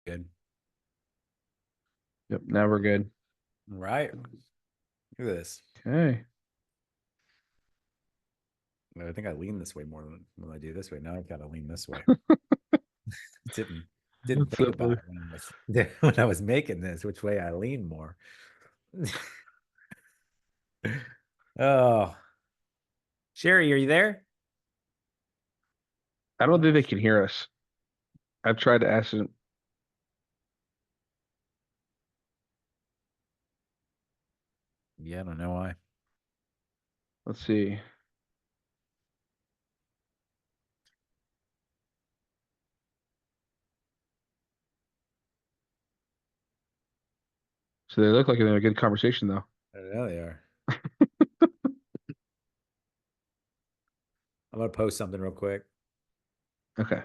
Good. Yep, now we're good. Right. Look at this. Okay. I think I lean this way more than when I do this way. Now I've got to lean this way. didn't That's think so about it when I was making this, which way I lean more. Oh, Sherry, are you there? I don't think they can hear us. I've tried to ask them. Yeah, I don't know why. Let's see. So they look like they're in a good conversation, though. I know they are. I'm gonna post something real quick. Okay.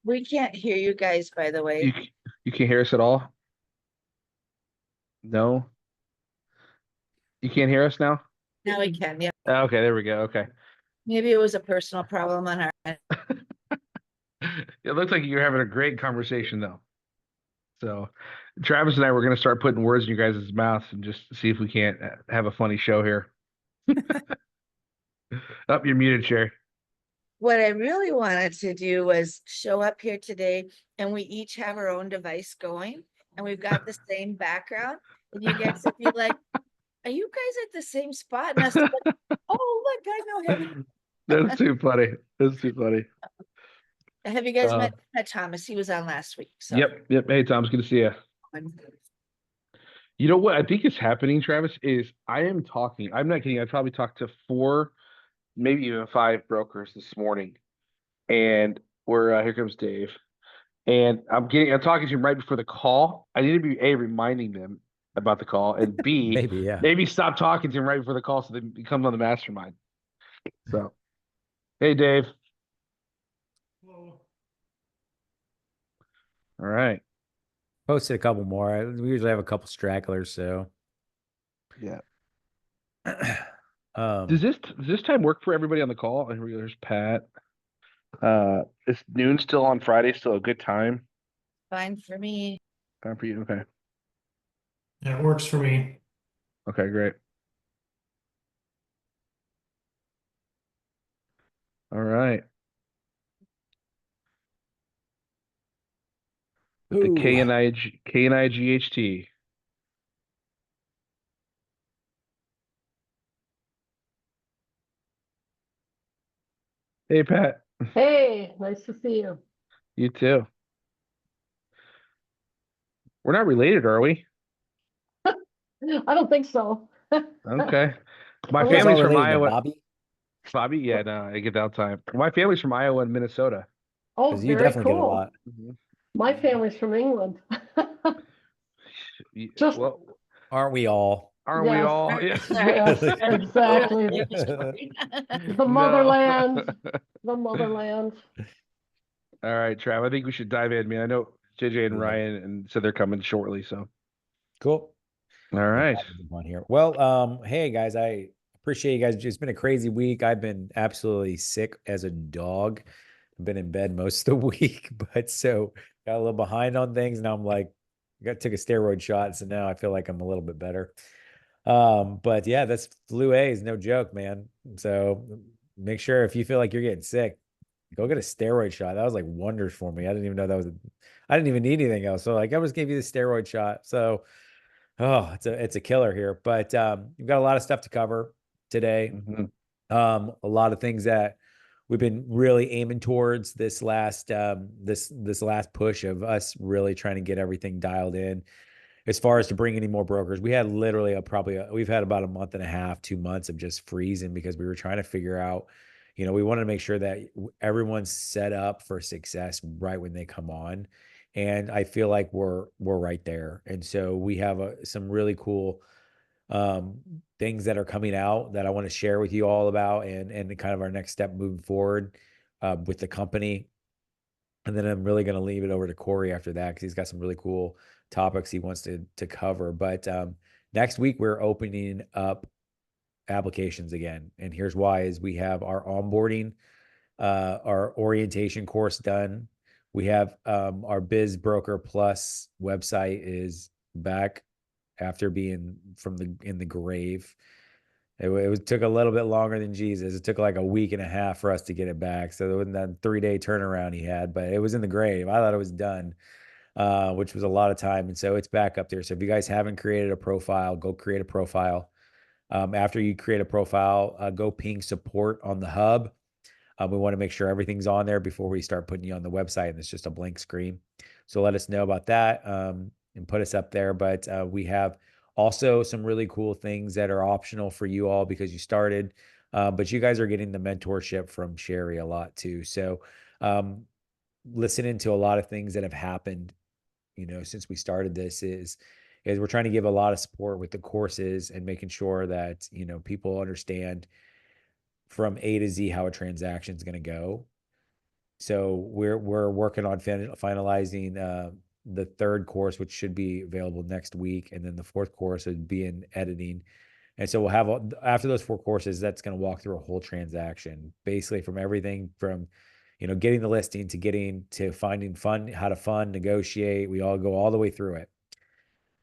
We can't hear you guys, by the You way. you can't hear us at all? No? You can't hear us now? Now we can, yeah. Okay, there we go. Okay. Maybe it was a personal problem on our end. It looks like you're having a great conversation, though. So Travis and I were going to start putting words in you guys' mouths and just see if we can't have a funny show here. Oh, you're muted, Sherry. What I really wanted to do was show up here today and we each have our own device going and we've got the same background. And you get to be like, are you guys at the same spot? And us to be like, oh, look, I know him. That's too funny. That's too funny. Have you guys met Thomas? He was on last week. So. Yep. Hey, Tom, it's good to see you. You know what I think is happening, Travis, is I am talking. I'm not kidding. I probably talked to 4, maybe even 5 brokers this morning. And we're here comes Dave. And I'm talking to him right before the call. I need to be A, reminding them about the call, and B, maybe stop talking to him right before the call so that he comes on the mastermind. So, hey, Dave. Hello. All right. Posted a couple more. We usually have a couple stragglers, so yeah. Does this time work for everybody on the call? And there's Pat. Is noon still on Friday still a good time? Fine for me. Fine for you? Okay. Yeah, it works for me. Okay, great. All right. With the KNIGHT. Hey, Pat. Hey, nice to see you. You too. We're not related, are we? I don't think so. Okay. My Unless- family's from to Iowa. Bobby? Bobby? Yeah, no, I get that all the time. My family's from Iowa and Minnesota. Oh, Because you very definitely get a cool. lot. My family's from England. Just Well, Aren't we all? aren't we Yes. all? Yeah. yes, exactly. The motherland. The motherland. All right, Trav. I think we should dive in, man. I know JJ and Yeah. Ryan and said they're coming shortly, so Cool. all right. On here. Well, hey guys, I appreciate you guys. It's been a crazy week. I've been absolutely sick as a dog. I've been in bed most of the week, but so got a little behind on things. Now I'm like, took a steroid shot, so now I feel like I'm a little bit better. But yeah, that's flu A is no joke, man. So make sure if you feel like you're getting sick, go get a steroid shot. That was like wonders for me. I didn't even know I didn't even need anything else. So like I just gave you the steroid shot. So it's a killer here. But we've got a lot of stuff to cover today. A lot of things that we've been really aiming towards this last this last push of us really trying to get everything dialed in. As far as to bring any more brokers, we had literally we've had about a month and a half, 2 months of just freezing because we were trying to figure out, we wanted to make sure that everyone's set up for success right when they come on. And I feel like we're right there. And so we have some really cool things that are coming out that I want to share with you all about, and kind of our next step moving forward with the company. And then I'm really going to leave it over to Corey after that, because he's got some really cool topics he wants to cover. But next week we're opening up applications again, and here's why: is we have our onboarding, our orientation course done. We have our BizBroker Plus website is back after being in the grave. It took a little bit longer than Jesus. It took like a week and a half for us to get it back. So it wasn't that 3-day turnaround he had, but it was in the grave. I thought it was done, which was a lot of time. And so it's back up there. So if you guys haven't created a profile, go create a profile. After you create a profile, go ping support on the hub. We want to make sure everything's on there before we start putting you on the website, and it's just a blank screen. So let us know about that, and put us up there. But we have also some really cool things that are optional for you all because you started. But you guys are getting the mentorship from Sherry a lot too. So listening to a lot of things that have happened, since we started this is we're trying to give a lot of support with the courses and making sure that, people understand from A to Z how a transaction is going to go. So we're working on finalizing the third course, which should be available next week, and then the fourth course would be in editing. And so we'll have after those 4 courses, that's going to walk through a whole transaction, basically from everything from, getting the listing to getting to finding how to fund, negotiate. We all go all the way through it.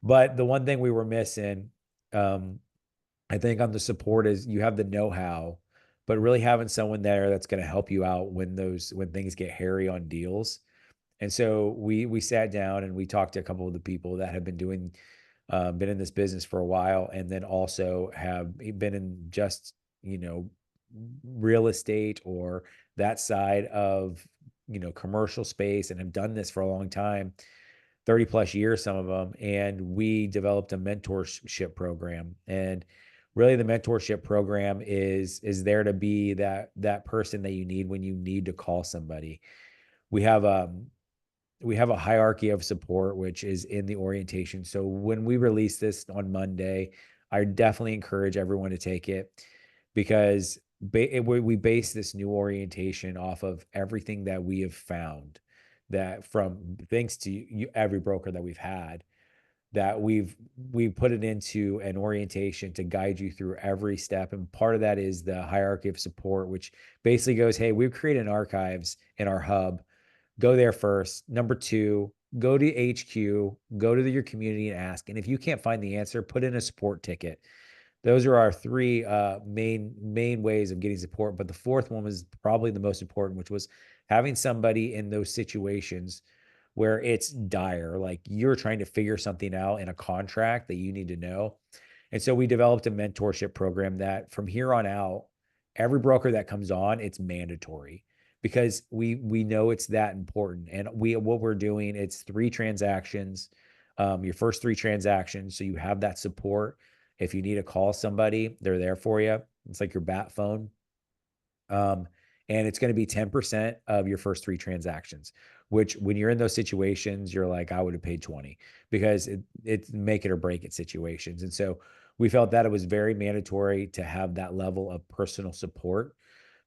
But the one thing we were missing, I think, on the support is you have the know-how, but really having someone there that's going to help you out when things get hairy on deals. And so we sat down and we talked to a couple of the people that have been in this business for a while, and then also have been in just, real estate or that side of, commercial space, and have done this for a long time, 30 plus years, some of them. And we developed a mentorship program. And really the mentorship program is there to be that person that you need when you need to call somebody. We have a hierarchy of support, which is in the orientation. So when we release this on Monday, I definitely encourage everyone to take it, because we base this new orientation off of everything that we have found, that from thanks to every broker that we've had, that we've put it into an orientation to guide you through every step. And part of that is the hierarchy of support, which basically goes, hey, we've created an archives in our hub. Go there first. Number 2, go to HQ, go to your community and ask. And if you can't find the answer, put in a support ticket. Those are our 3 main ways of getting support. But the fourth one was probably the most important, which was having somebody in those situations where it's dire, like you're trying to figure something out in a contract that you need to know. And so we developed a mentorship program that from here on out, every broker that comes on, it's mandatory, because we know it's that important. And what we're doing, it's 3 transactions, your first 3 transactions. So you have that support. If you need to call somebody, they're there for you. It's like your bat phone. And it's going to be 10% of your first 3 transactions, which when you're in those situations, you're like, I would have paid 20, because it's make it or break it situations. And so we felt that it was very mandatory to have that level of personal support.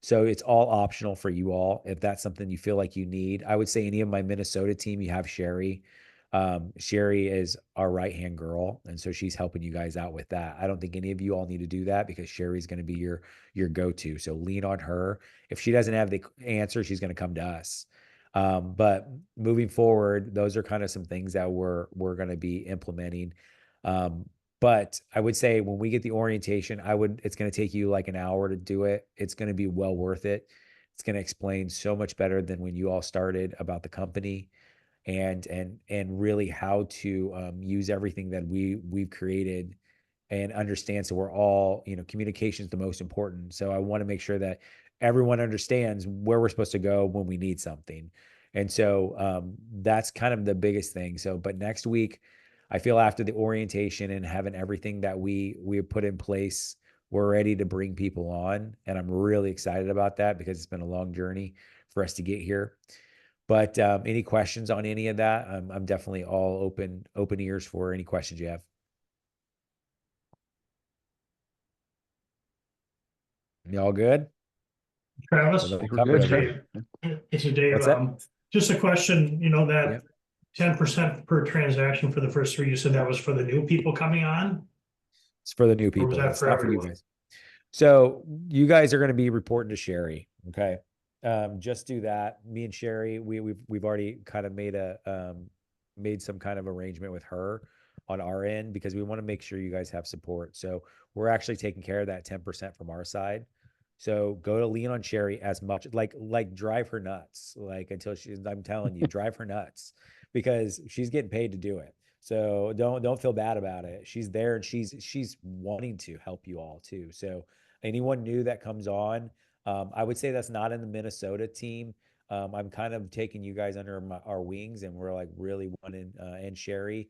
So it's all optional for you all. If that's something you feel like you need, I would say any of my Minnesota team, you have Sherry. Sherry is our right-hand girl. And so she's helping you guys out with that. I don't think any of you all need to do that, because Sherry's going to be your go-to. So lean on her. If she doesn't have the answer, she's going to come to us. But moving forward, those are kind of some things that we're going to be implementing. But I would say when we get the orientation, it's going to take you like an hour to do it. It's going to be well worth it. It's going to explain so much better than when you all started about the company, and really how to use everything that we've created and understand. So we're all, communication is the most important. So I want to make sure that everyone understands where we're supposed to go when we need something. And so that's kind of the biggest thing. So, but next week, I feel after the orientation and having everything that we have put in place, we're ready to bring people on. And I'm really excited about that, because it's been a long journey for us to get here. But any questions on any of that? I'm definitely all open ears for any questions you have. You all good? Travis, Well, I think we're covered good, everything. Travis. it's a Dave. What's that? Just a question, that Yep. 10% per transaction for the first three, you said that was for the new people coming on? It's for the new Or people. was that It's for not for you everyone? guys. So you guys are going to be reporting to Sherry. Okay. Just do that. Me and Sherry, we've already kind of made some kind of arrangement with her on our end because we want to make sure you guys have support. So we're actually taking care of that 10% from our side. So go to lean on Sherry as much, like drive her nuts, like until I'm telling you, drive her nuts because she's getting paid to do it. So don't feel bad about it. She's there and she's wanting to help you all too. So anyone new that comes on, I would say that's not in the Minnesota team. I'm kind of taking you guys under our wings, and we're like really wanting and Sherry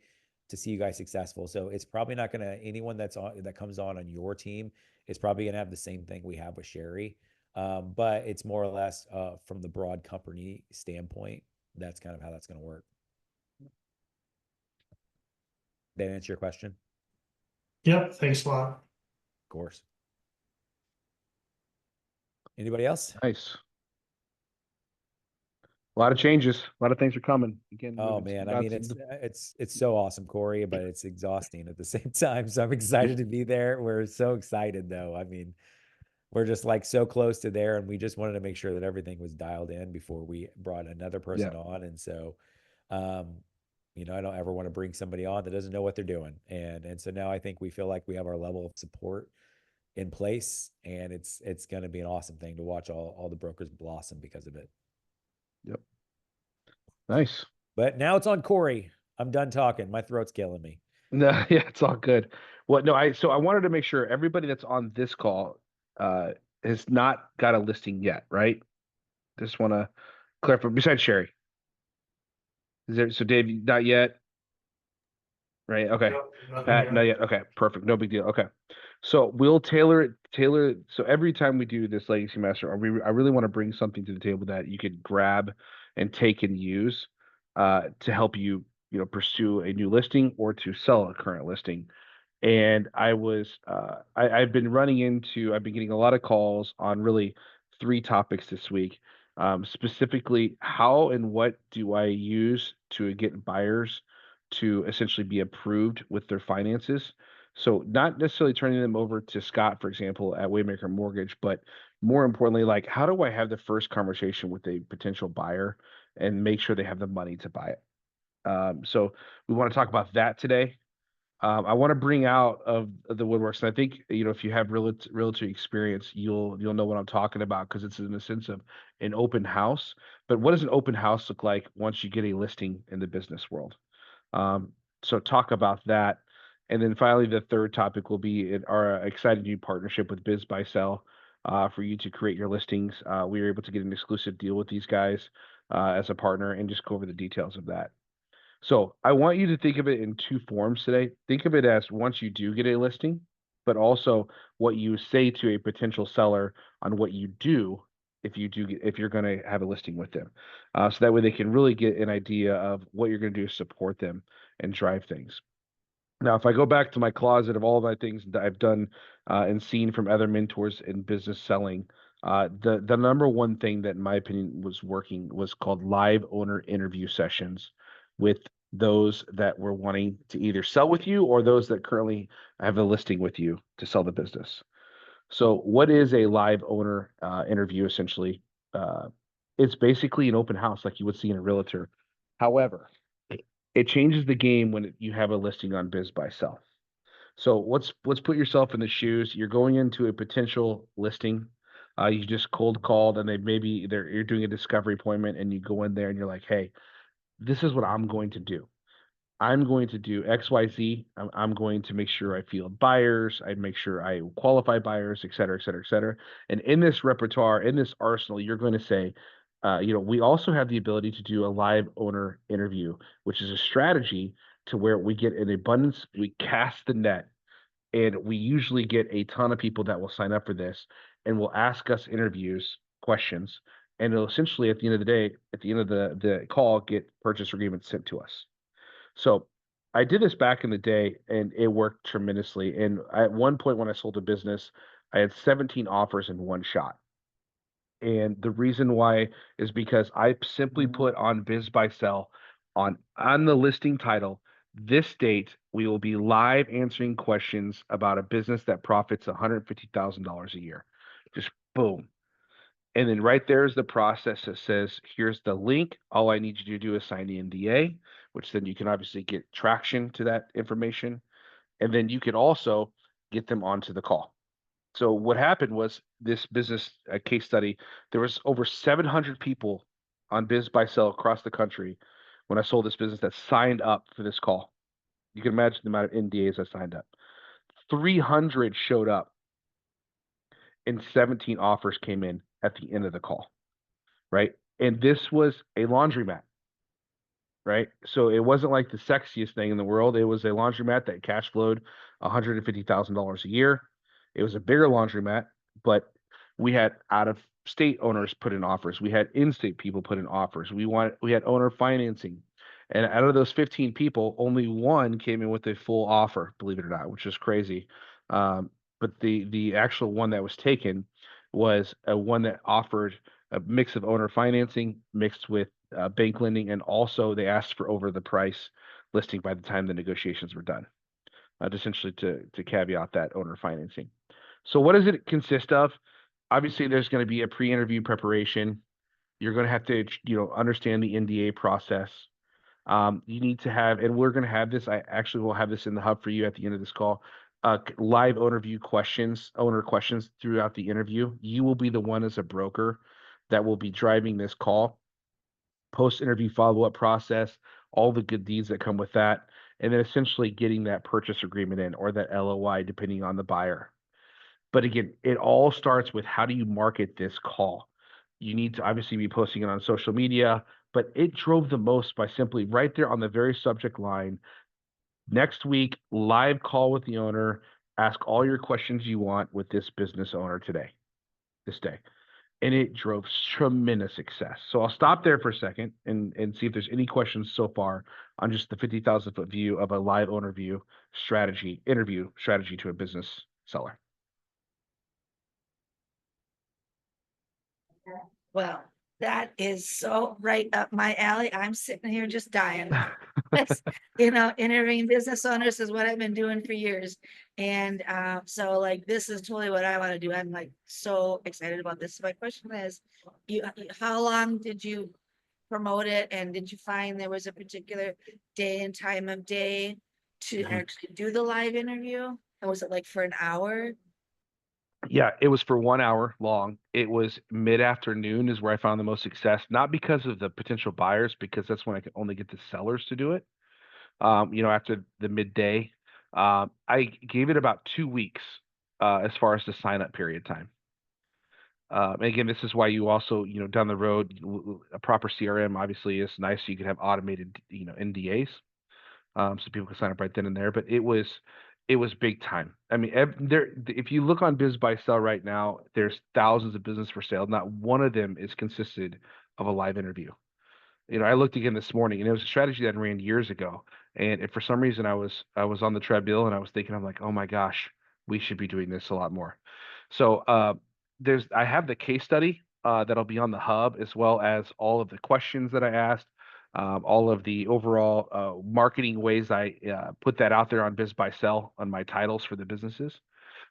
to see you guys successful. So it's probably not going to anyone that comes on your team is probably going to have the same thing we have with Sherry, but it's more or less from the broad company standpoint. That's kind of how that's going to work. That answer your question? Yep, thanks a lot. Of course. Anybody else? Nice. A lot of changes. A lot of things are coming. Again, Oh man, I mean it's so awesome, Corey, but it's exhausting at the same time. So I'm excited to be there. We're so excited though. I mean, we're just like so close to there, and we just wanted to make sure that everything was dialed in before we brought another person on. And so, um, I don't ever want to bring somebody on that doesn't know what they're doing. And so now I think we feel like we have our level of support in place, and it's going to be an awesome thing to watch all the brokers blossom because of it. Yep. Nice. But now it's on Corey. I'm done talking. My throat's killing me. No, yeah, it's all good. Well, no, I wanted to make sure everybody that's on this call has not got a listing yet, right? Just want to clarify. Besides Sherry, is there? So Dave, not yet, right? Okay. Yep, nothing Pat, yet. not yet. Okay, perfect. No big deal. Okay. So we'll tailor it. So every time we do this Legacy Master, I really want to bring something to the table that you could grab and take and use to help you, pursue a new listing or to sell a current listing. And I've been getting a lot of calls on really three topics this week. Specifically, how and what do I use to get buyers to essentially be approved with their finances? So not necessarily turning them over to Scott, for example, at Waymaker Mortgage, but more importantly, like how do I have the first conversation with a potential buyer and make sure they have the money to buy it? So we want to talk about that today. I want to bring out of the woodworks, and I think if you have realty experience, you'll know what I'm talking about because it's in the sense of an open house. But what does an open house look like once you get a listing in the business world? So talk about that, and then finally, the third topic will be our exciting new partnership with Biz Buy Sell for you to create your listings. We were able to get an exclusive deal with these guys as a partner, and just go over the details of that. So I want you to think of it in two forms today. Think of it as once you do get a listing, but also what you say to a potential seller on what you do if you're going to have a listing with them. So that way they can really get an idea of what you're going to do to support them and drive things. Now, if I go back to my closet of all of my things that I've done and seen from other mentors in business selling, the number one thing that, in my opinion, was working was called live owner interview sessions with those that were wanting to either sell with you or those that currently have a listing with you to sell the business. So, what is a live owner interview? Essentially, it's basically an open house like you would see in a realtor. However, it changes the game when you have a listing on Biz Buy Sell. So let's put yourself in the shoes. You're going into a potential listing. You just cold called, and you're doing a discovery appointment, and you go in there and you're like, hey, this is what I'm going to do. I'm going to do X, Y, Z. I'm going to make sure I field buyers. I make sure I qualify buyers, et cetera, et cetera, et cetera. And in this repertoire, in this arsenal, you're going to say, we also have the ability to do a live owner interview, which is a strategy to where we get an abundance, we cast the net, and we usually get a ton of people that will sign up for this and will ask us questions, and it'll essentially, at the end of the day, at the end of the call, get purchase agreements sent to us. So I did this back in the day, and it worked tremendously. And at one point when I sold a business, I had 17 offers in one shot. And the reason why is because I simply put on Biz by Sell on the listing title, this date we will be live answering questions about a business that profits $150,000 a year. Just boom. And then right there is the process that says, here's the link. All I need you to do is sign the NDA, which then you can obviously get traction to that information. And then you could also get them onto the call. So what happened was this business case study, there was over 700 people on Biz by Sell across the country when I sold this business that signed up for this call. You can imagine the amount of NDAs I signed up. 300 showed up and 17 offers came in at the end of the call, right? And this was a laundromat, right? So it wasn't like the sexiest thing in the world. It was a laundromat that cash flowed $150,000 a year. It was a bigger laundromat, but we had out of state owners put in offers. We had in-state people put in offers. We had owner financing. And out of those 15 people, only one came in with a full offer, believe it or not, which is crazy. But the actual one that was taken was a one that offered a mix of owner financing mixed with bank lending, and also they asked for over the price listing by the time the negotiations were done, essentially to caveat that owner financing. So what does it consist of? Obviously, there's going to be a pre-interview preparation. You're going to have to, understand the NDA process. You need to have, and we're going to have this. I actually will have this in the hub for you at the end of this call. Live owner questions throughout the interview. You will be the one as a broker that will be driving this call. Post-interview follow-up process, all the good deeds that come with that, and then essentially getting that purchase agreement in, or that LOI, depending on the buyer. But again, it all starts with, how do you market this call? You need to obviously be posting it on social media, but it drove the most by simply right there on the very subject line, next week, live call with the owner, ask all your questions you want with this business owner this day. And it drove tremendous success. So I'll stop there for a second and see if there's any questions so far on just the 50,000-foot view of a live owner interview strategy to a business seller. Well, that is so right up my alley. I'm sitting here just dying. That's, interviewing business owners is what I've been doing for years. And so like, this is totally what I want to do. I'm like so excited about this. My question is, how long did you promote it? And did you find there was a particular day and time of day to actually do the live interview? And was it like for an hour? Yeah, it was for 1 hour long. It was mid-afternoon is where I found the most success, not because of the potential buyers, because that's when I could only get the sellers to do it. After the midday, I gave it about 2 weeks as far as the sign-up period time. And again, this is why you also, down the road, a proper CRM obviously is nice. So you can have automated, NDAs, so people can sign up right then and there. But it was big time. I mean, if you look on Biz by Sell right now, there's thousands of business for sale. Not one of them is consisted of a live interview. I looked again this morning, and it was a strategy that I ran years ago. And if for some reason I was on the treadmill, and I was thinking, I'm like, oh my gosh, we should be doing this a lot more. So I have the case study that'll be on the hub, as well as all of the questions that I asked, all of the overall marketing ways I put that out there on Biz by Sell on my titles for the businesses.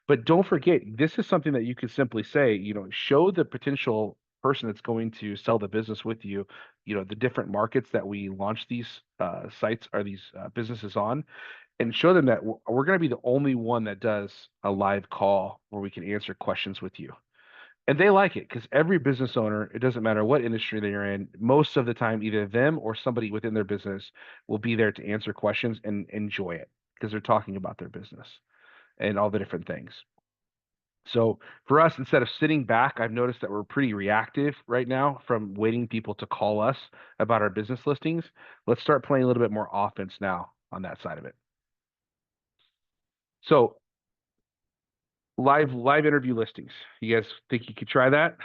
But don't forget, this is something that you could simply say, show the potential person that's going to sell the business with you, the different markets that we launch these sites or these businesses on, and show them that we're going to be the only one that does a live call where we can answer questions with you. And they like it, because every business owner, it doesn't matter what industry they're in, most of the time, either them or somebody within their business will be there to answer questions and enjoy it, because they're talking about their business and all the different things. So for us, instead of sitting back, I've noticed that we're pretty reactive right now from waiting people to call us about our business listings. Let's start playing a little bit more offense now on that side of it. So live interview listings. You guys think you could try that?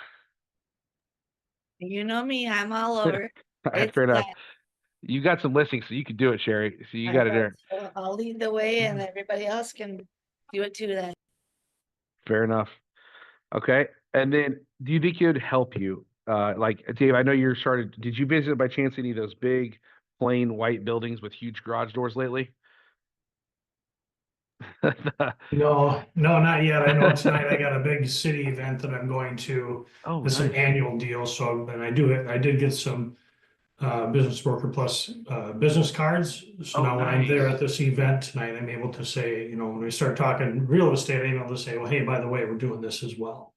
You know me, I'm all over. It's Fair enough. that. You got some listings, so you can do it, Sherry. So you I got it will. there. So I'll lead the way and everybody else can do it too then. Fair enough. Okay. And then do you think it would help you? Like Dave, I know you're started. Did you visit by chance any of those big plain white buildings with huge garage doors lately? No, not yet. I know tonight I got a big city event that I'm going to. Oh, It's an nice. annual deal, so, and I did get some Business Broker Plus business cards. So Oh, now when I'm there nice. at this event tonight, I'm able to say, when we start talking real estate, I'm able to say, well, hey, by the way, we're doing this as well.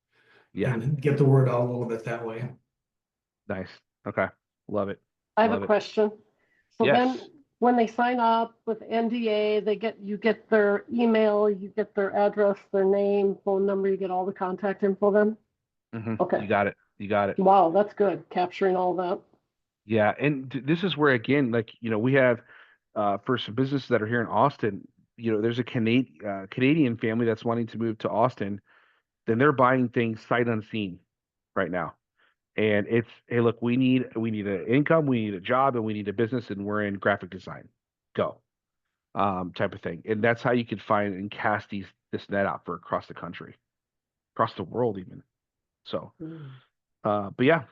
Yeah, And get the word out a little bit that way. nice. Okay. Love it. I have a Love it. question. So Yes. then when they sign up with NDA, you get their email, you get their address, their name, phone number, you get all the contact info then? Okay. You got it. You got it. Wow, that's good. Capturing all that. Yeah. And this is where, again, like, we have for some businesses that are here in Austin, there's a Canadian family that's wanting to move to Austin. Then they're buying things sight unseen right now. And it's, hey, look, we need an income, we need a job, and we need a business, and we're in graphic design. Go. Type of thing. And that's how you can find and cast this net out for across the country, across the world even. So but yeah,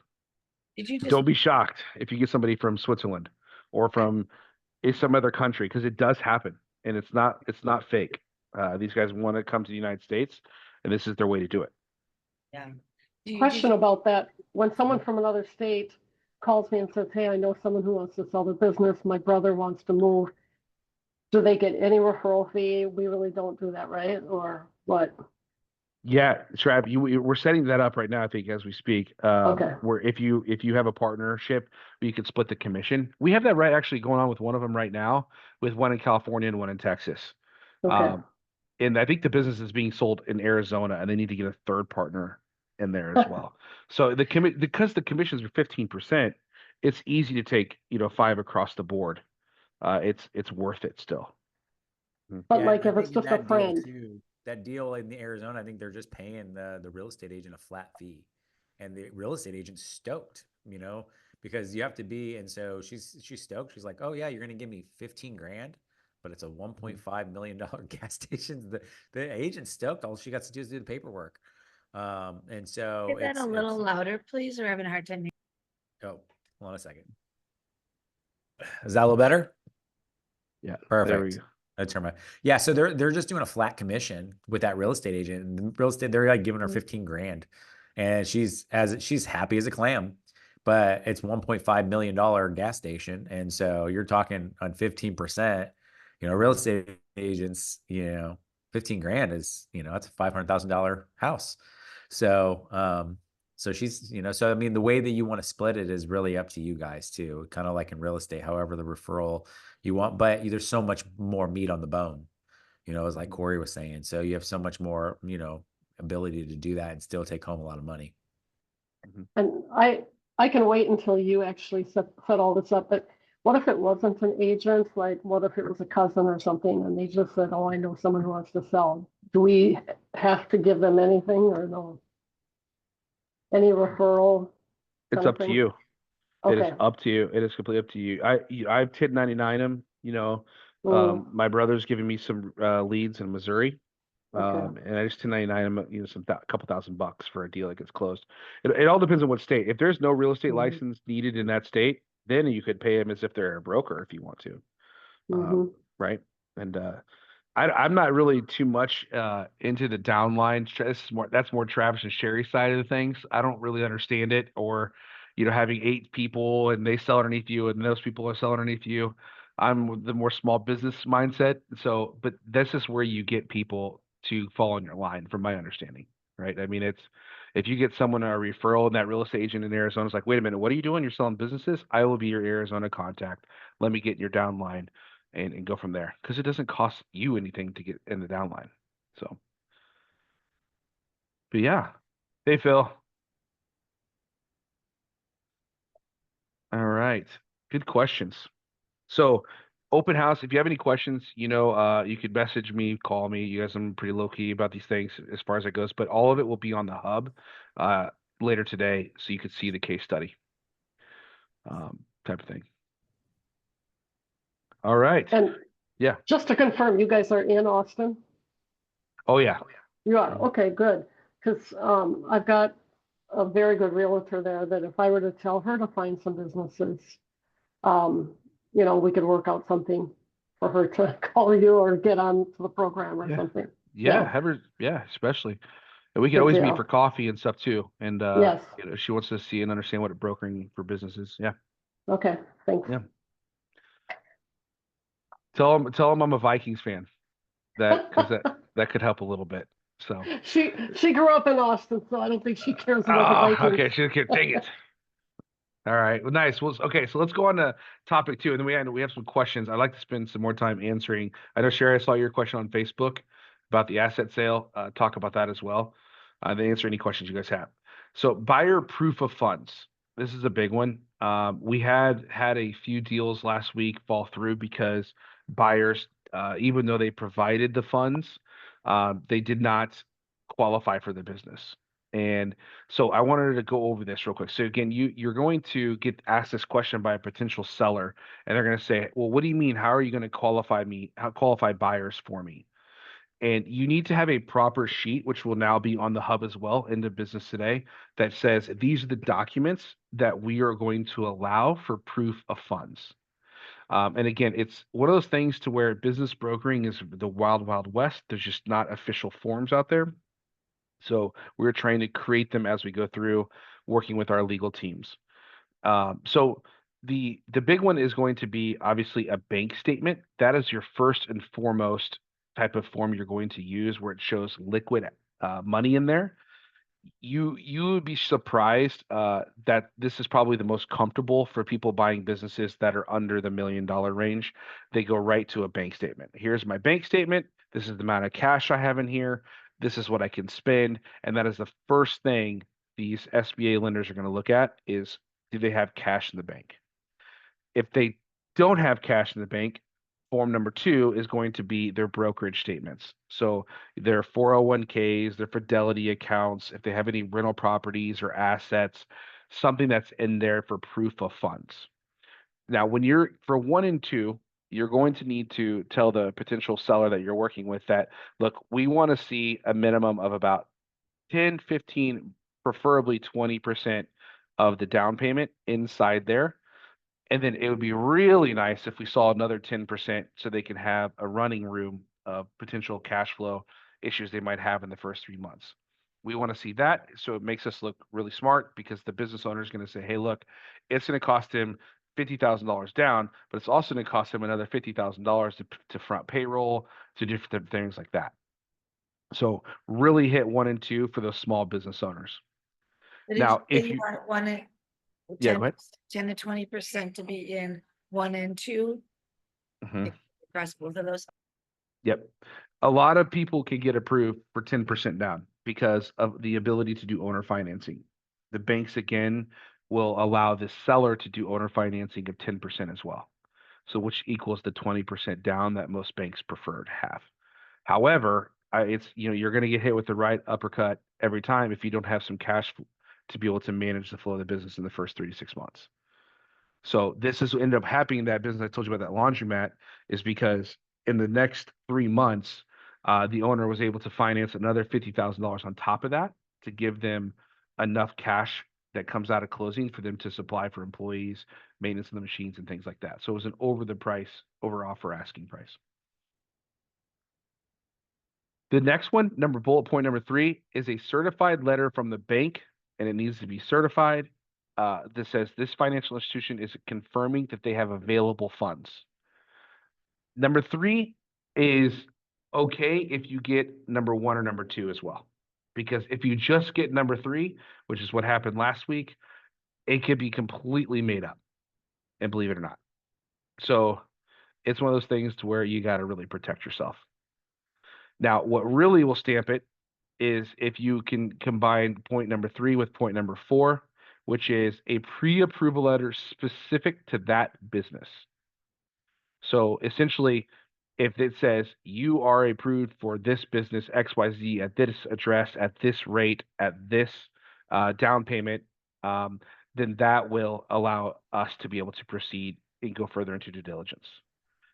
Did you just, don't be shocked if you get somebody from Switzerland or from some other country, because it does happen and it's not fake. These guys want to come to the United States, and this is their way to do it. yeah. Did Question you, about that. When someone from another state calls me and says, hey, I know someone who wants to sell their business, my brother wants to move, do they get any referral fee? We really don't do that, right? Or what? Yeah, Trav, we're setting that up right now, I think, as we speak. Okay. Where if you have a partnership, you could split the commission. We have that right actually going on with one of them right now, with one in California and one in Texas. Okay. And I think the business is being sold in Arizona, and they need to get a third partner in there as well. So because the commissions are 15%, it's easy to take 5 across the board. It's worth it still. But Yeah, like and I if it's think in just a that deal friend, too, that deal in the Arizona, I think they're just paying the real estate agent a flat fee, and the real estate agent's stoked, because you have to be. And so she's stoked. She's like, oh yeah, you're gonna give me 15 grand, but it's a $1.5 million gas station. The agent's stoked. All she got to do is do the paperwork. And so say that a little louder, please? We're having a hard time hearing. oh, hold on a second. Is that a little better? Yeah, Perfect. there we go. Yeah, so they're just doing a flat commission with that real estate agent, and the real estate, they're like giving her 15 grand, and she's happy as a clam, but it's $1.5 million gas station, and so you're talking on 15%. Real estate agents, 15 grand is, that's a $500,000 house. So she's, so I mean, the way that you want to split it is really up to you guys too, kind of like in real estate, however the referral you want, but there's so much more meat on the bone, as like Corey was saying. So you have so much more, ability to do that and still take home a lot of money. and I can wait until you actually set all this up, but what if it wasn't an agent? Like, what if it was a cousin or something, and they just said, oh, I know someone who wants to sell. Do we have to give them anything or no? Any referral? It's kind of up to thing? you. It is Okay. up to you. It is completely up to you. I've 1099 them. My brother's giving me some leads in Missouri, Okay. and I just 1099 them. Some couple $1,000 for a deal that gets closed. It all depends on what state. If there's no real estate Mhm. license needed in that state, then you could pay them as if they're a broker if you want to, Mhm. right? And I'm not really too much into the downline. That's more Travis and Sherry's side of the things. I don't really understand it, or having 8 people and they sell underneath you and those people are selling underneath you. I'm the more small business mindset. So, but this is where you get people to fall in your line, from my understanding, right? I mean, it's if you get someone a referral and that real estate agent in Arizona is like, wait a minute, what are you doing? You're selling businesses? I will be your Arizona contact. Let me get your downline and go from there, because it doesn't cost you anything to get in the downline. So, but yeah. Hey, Phil. All right. Good questions. So, open house, if you have any questions, you could message me, call me. You guys, I'm pretty low key about these things as far as it goes, but all of it will be on the hub later today, so you could see the case study. type of thing. All right. And Yeah. just to confirm, you guys are in Austin? Oh yeah. You are, okay, good. Because I've got a very good realtor there that if I were to tell her to find some businesses, we could work out something for her to call you or get on to the program or something. Yeah, have her, especially. And we can Good always meet deal. for coffee and stuff too. And Yes. she wants to see and understand what brokering for business is. Yeah. Okay, thanks. Yeah. Tell them I'm a Vikings fan. Because that could help a little bit. So She grew up in Austin, so I don't think she cares about the Vikings. Okay, she can't. Dang it. All right. Well, nice. Well, okay. So let's go on to topic 2, and then we have some questions. I'd like to spend some more time answering. I know Sherry, I saw your question on Facebook about the asset sale. Talk about that as well. Then answer any questions you guys have. So buyer proof of funds. This is a big one. We had a few deals last week fall through because buyers, even though they provided the funds, they did not qualify for the business. And so I wanted to go over this real quick. So again, you're going to get asked this question by a potential seller, and they're going to say, "Well, what do you mean? How are you going to qualify buyers for me?" And you need to have a proper sheet, which will now be on the hub as well in the business today, that says these are the documents that we are going to allow for proof of funds. And again, it's one of those things to where business brokering is the wild, wild west. There's just not official forms out there. So we're trying to create them as we go through working with our legal teams. So the big one is going to be obviously a bank statement. That is your first and foremost type of form you're going to use where it shows liquid money in there. You would be surprised that this is probably the most comfortable for people buying businesses that are under the $1 million range. They go right to a bank statement. Here's my bank statement. This is the amount of cash I have in here. This is what I can spend. And that is the first thing these SBA lenders are going to look at is, do they have cash in the bank? If they don't have cash in the bank, form number 2 is going to be their brokerage statements. So their 401ks, their Fidelity accounts, if they have any rental properties or assets, something that's in there for proof of funds. Now, when you're for 1 and 2, you're going to need to tell the potential seller that you're working with that, look, we want to see a minimum of about 10, 15, preferably 20% of the down payment inside there. And then it would be really nice if we saw another 10% so they can have a running room of potential cash flow issues they might have in the first 3 months. We want to see that. So it makes us look really smart because the business owner is going to say, hey, look, it's going to cost him $50,000 down, but it's also going to cost him another $50,000 to front payroll, to different things like that. So really hit 1 and 2 for those small business owners. But Now, if you you, want it, yeah, go ahead. 10 to 20% to be in 1 and 2 Mhm. across both of those. Yep. A lot of people can get approved for 10% down because of the ability to do owner financing. The banks, again, will allow the seller to do owner financing of 10% as well. So which equals the 20% down that most banks prefer to have. However, you're going to get hit with the right uppercut every time if you don't have some cash to be able to manage the flow of the business in the first 3 to 6 months. So this is what ended up happening in that business I told you about, that laundromat, is because in the next 3 months, the owner was able to finance another $50,000 on top of that to give them enough cash that comes out of closing for them to supply for employees, maintenance of the machines, and things like that. So it was an over offer asking price. The next one, bullet point number 3, is a certified letter from the bank, and it needs to be certified. That says this financial institution is confirming that they have available funds. Number 3 is okay if you get number 1 or number 2 as well. Because if you just get number 3, which is what happened last week, it could be completely made up, and believe it or not. So it's one of those things to where you got to really protect yourself. Now, what really will stamp it is if you can combine point number 3 with point number 4, which is a pre-approval letter specific to that business. So essentially, if it says you are approved for this business XYZ at this address, at this rate, at this down payment, then that will allow us to be able to proceed and go further into due diligence.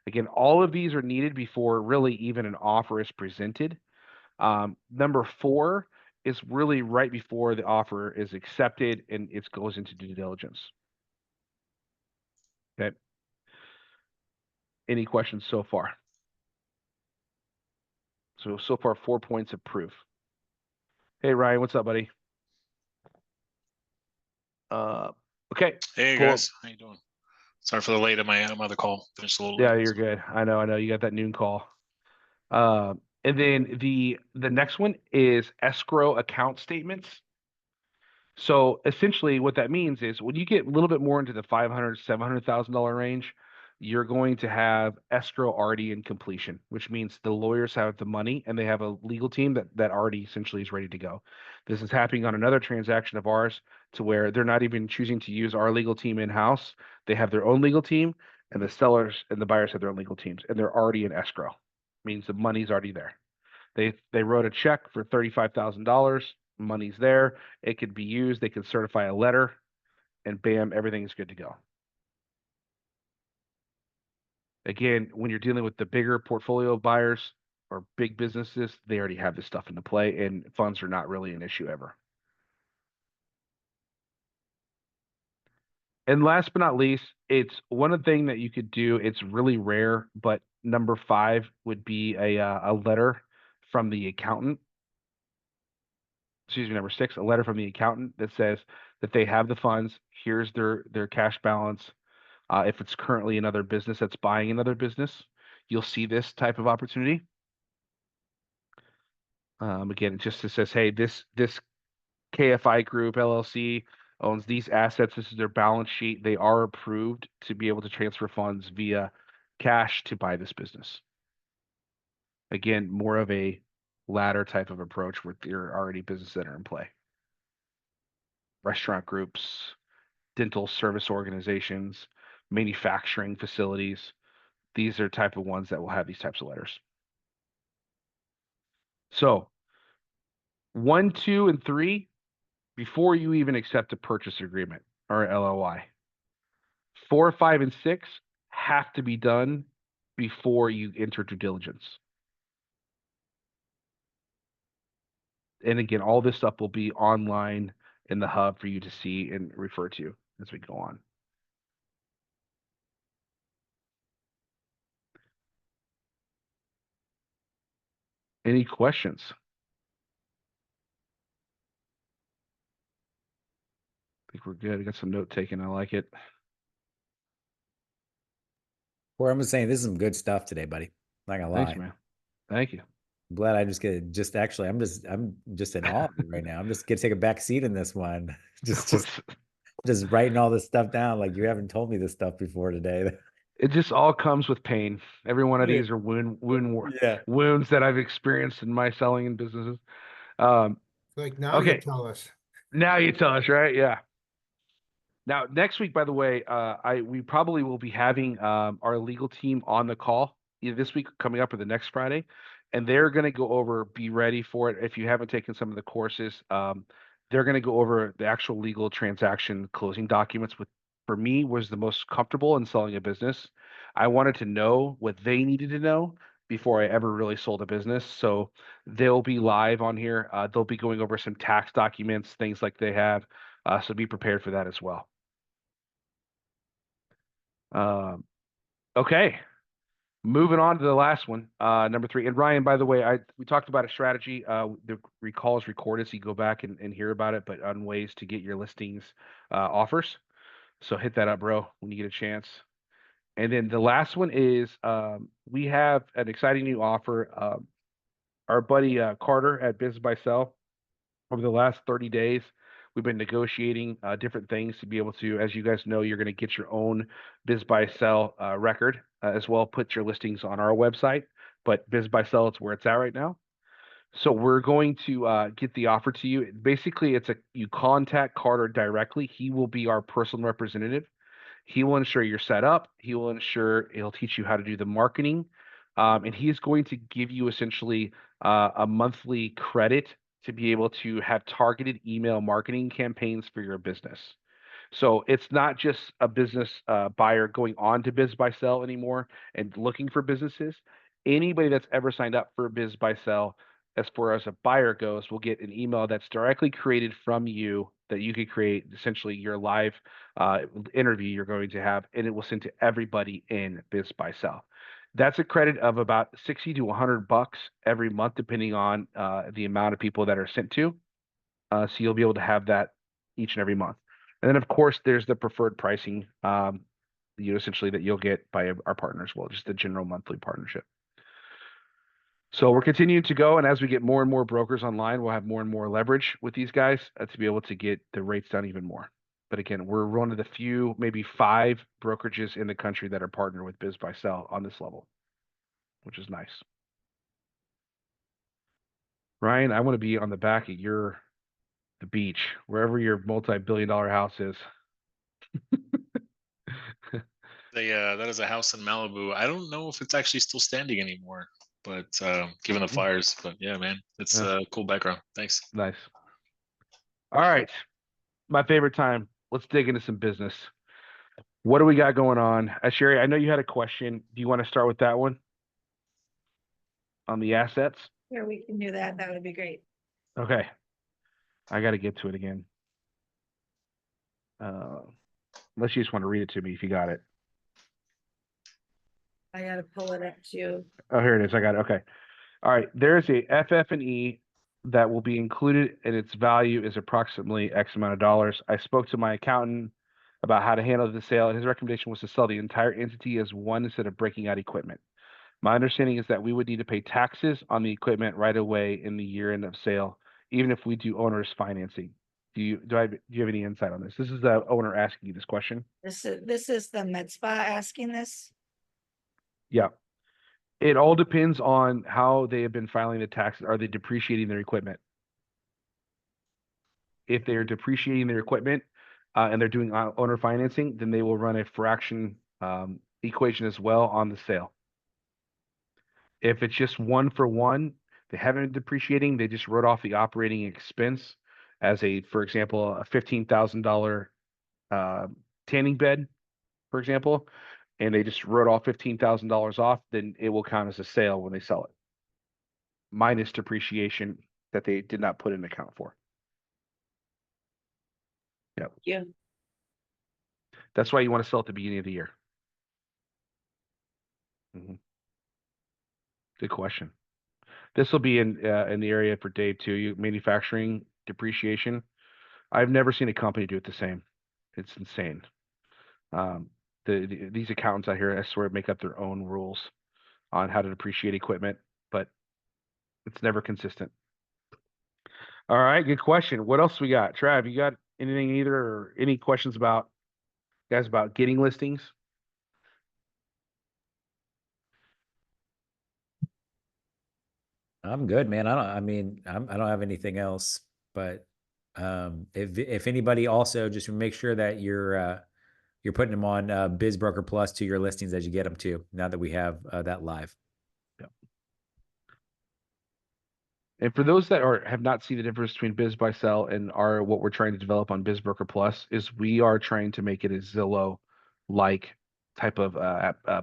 Again, all of these are needed before really even an offer is presented. Number 4 is really right before the offer is accepted and it goes into due diligence. Okay. Any questions so far? So far 4 points of proof. Hey, Ryan, what's up, buddy? Okay. Hey Cool. guys, how you doing? Sorry for the late of my other call. Finished a little Yeah, late. you're good. I know. You got that noon call. And then the next one is escrow account statements. So essentially what that means is when you get a little bit more into the $500,000, $700,000 range, you're going to have escrow already in completion, which means the lawyers have the money and they have a legal team that already essentially is ready to go. This is happening on another transaction of ours to where they're not even choosing to use our legal team in-house. They have their own legal team, and the sellers and the buyers have their own legal teams, and they're already in escrow. Means the money's already there. They wrote a check for $35,000. Money's there. It could be used. They can certify a letter, and bam, everything's good to go. Again, when you're dealing with the bigger portfolio buyers or big businesses, they already have this stuff into play, and funds are not really an issue ever. And last but not least, it's one of the things that you could do. It's really rare, but number 5 would be a letter from the accountant. Excuse me, number 6, a letter from the accountant that says that they have the funds. Here's their cash balance. If it's currently another business that's buying another business, you'll see this type of opportunity. Again, it just says, hey, this KFI Group LLC owns these assets. This is their balance sheet. They are approved to be able to transfer funds via cash to buy this business. Again, more of a ladder type of approach with your already businesses that are in play. Restaurant groups, dental service organizations, manufacturing facilities. These are type of ones that will have these types of letters. So 1, 2, and 3, before you even accept a purchase agreement or LOI. 4, 5, and 6 have to be done before you enter due diligence. And again, all this stuff will be online in the hub for you to see and refer to as we go on. Any questions? I think we're good. I got some note taking. I like it. Or I'm just saying, this is some good stuff today, buddy. Not gonna lie. Thanks, man. Thank you. I'm glad I actually, I'm just in awe of you right now. I'm just gonna take a back seat in this one. Just writing all this stuff down. Like you haven't told me this stuff before today. It just all comes with pain. Every one of Yeah. these are Yeah. wounds that I've experienced in my selling and businesses. Like now you Okay. tell us. Now you tell us, right? Yeah. Now, next week, by the way, we probably will be having our legal team on the call either this week coming up or the next Friday, and they're going to go over, be ready for it. If you haven't taken some of the courses, they're going to go over the actual legal transaction closing documents, which for me was the most comfortable in selling a business. I wanted to know what they needed to know before I ever really sold a business. So they'll be live on here. They'll be going over some tax documents, things like they have. So be prepared for that as well. Okay, moving on to the last one, number 3. And Ryan, by the way, we talked about a strategy. The call is recorded, so you go back and hear about it, but on ways to get your listings offers. So hit that up, bro, when you get a chance. And then the last one is we have an exciting new offer. Our buddy Carter at Biz by Sell, over the last 30 days, we've been negotiating different things to be able to, as you guys know, you're going to get your own Biz by Sell record as well. Put your listings on our website, but Biz by Sell, it's where it's at right now. So we're going to get the offer to you. Basically, you contact Carter directly. He will be our personal representative. He will ensure you're set up. He'll teach you how to do the marketing. And he's going to give you essentially a monthly credit to be able to have targeted email marketing campaigns for your business. So it's not just a business buyer going on to Biz Buy Sell anymore and looking for businesses. Anybody that's ever signed up for Biz Buy Sell, as far as a buyer goes, will get an email that's directly created from you that you could create essentially your live interview you're going to have, and it will send to everybody in Biz Buy Sell. That's a credit of about 60 to 100 bucks every month, depending on the amount of people that are sent to. So you'll be able to have that each and every month. And then, of course, there's the preferred pricing, essentially that you'll get by our partner as well, just the general monthly partnership. So we're continuing to go, and as we get more and more brokers online, we'll have more and more leverage with these guys to be able to get the rates down even more. But again, we're one of the few, maybe 5 brokerages in the country that are partnered with Biz Buy Sell on this level, which is nice. Ryan, I want to be on the back of the beach, wherever your multi-billion-dollar house is. That is a house in Malibu. I don't know if it's actually still standing anymore, but given the fires. But yeah, man, it's a cool background. Thanks. Nice. All right, my favorite time. Let's dig into some business. What do we got going on? Sherry, I know you had a question. Do you want to start with that one on the assets? Sure, we can do that. That would be great. Okay. I got to get to it again. Unless you just want to read it to me if you got it. I gotta pull it up too. Oh, here it is. I got it. Okay. All right. There's a FF&E that will be included, and its value is approximately X amount of dollars. I spoke to my accountant about how to handle the sale, and his recommendation was to sell the entire entity as one instead of breaking out equipment. My understanding is that we would need to pay taxes on the equipment right away in the year end of sale, even if we do owner's financing. Do you have any insight on this? This is the owner asking you this question. This is the med spa asking this. Yeah. It all depends on how they have been filing the taxes. Are they depreciating their equipment? If they're depreciating their equipment and they're doing owner financing, then they will run a fraction equation as well on the sale. If it's just one for one, they haven't been depreciating. They just wrote off the operating expense as for example, a $15,000 tanning bed, for example, and they just wrote off $15,000 off, then it will count as a sale when they sell it, minus depreciation that they did not put in account for. Yep. Yeah. That's why you want to sell at the beginning of the year. Good question. This will be in the area for Dave too. Manufacturing depreciation. I've never seen a company do it the same. It's insane. These accountants out here, I swear, make up their own rules on how to depreciate equipment, but it's never consistent. All right, good question. What else we got? Trav, you got anything either, or any questions about getting listings? I'm good, man. I don't have anything else, but if anybody also just make sure that you're putting them on BizBroker Plus to your listings as you get them too, now that we have that live. And for those that have not seen the difference between Biz Buy Sell and what we're trying to develop on BizBroker Plus is we are trying to make it a Zillow-like type of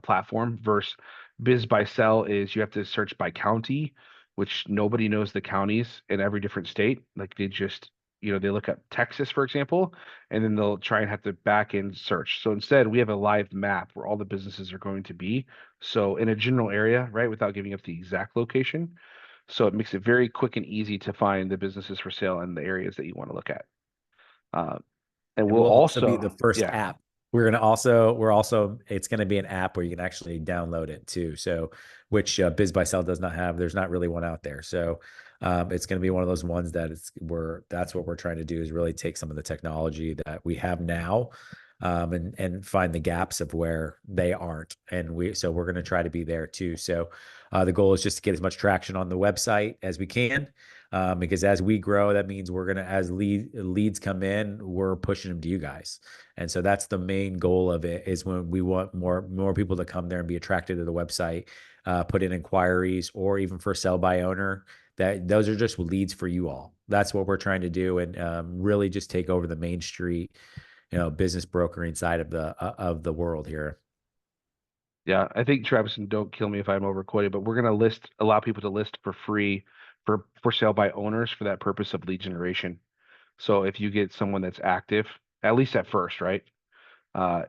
platform versus Biz Buy Sell is you have to search by county, which nobody knows the counties in every different state. Like they just, they look up Texas, for example, and then they'll try and have to back end search. So instead, we have a live map where all the businesses are going to be. So in a general area, right, without giving up the exact location. So it makes it very quick and easy to find the businesses for sale in the areas that you want to look at. And we'll also be the first app. We're also, it's going to be an app where you can actually download it too. So, which Biz Buy Sell does not have. There's not really one out there. So it's going to be one of those ones that that's what we're trying to do, is really take some of the technology that we have now and find the gaps of where they aren't. So we're going to try to be there too. So the goal is just to get as much traction on the website as we can. Because as we grow, that means we're going to, as leads come in, we're pushing them to you guys. And so that's the main goal of it, is when we want more people to come there and be attracted to the website, put in inquiries, or even for sell by owner, that those are just leads for you all. That's what we're trying to do. And really just take over the main street business brokering side of the world here. Yeah, I think Travis, and don't kill me if I'm overquoted, but we're going to allow people to list for free for sale by owners for that purpose of lead generation. So if you get someone that's active, at least at first, right?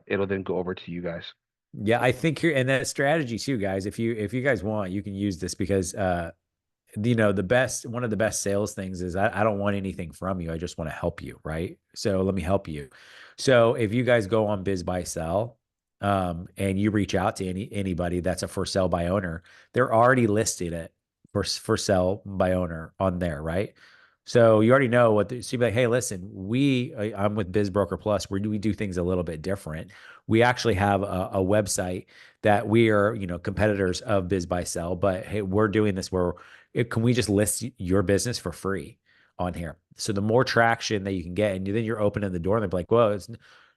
It'll then go over to you guys. Yeah, I think and that strategy too, guys. If you guys want, you can use this because one of the best sales things is I don't want anything from you. I just want to help you, right? So let me help you. So if you guys go on Biz Buy Sell, and you reach out to anybody that's a for sale by owner, they're already listed it for sale by owner on there, right? So you already know so you'd be like, hey, listen, I'm with BizBroker Plus. We do things a little bit different. We actually have a website that we are, competitors of Biz Buy Sell, but hey, we're doing this where can we just list your business for free on here? So the more traction that you can get, and then you're opening the door, and they're like, well, it's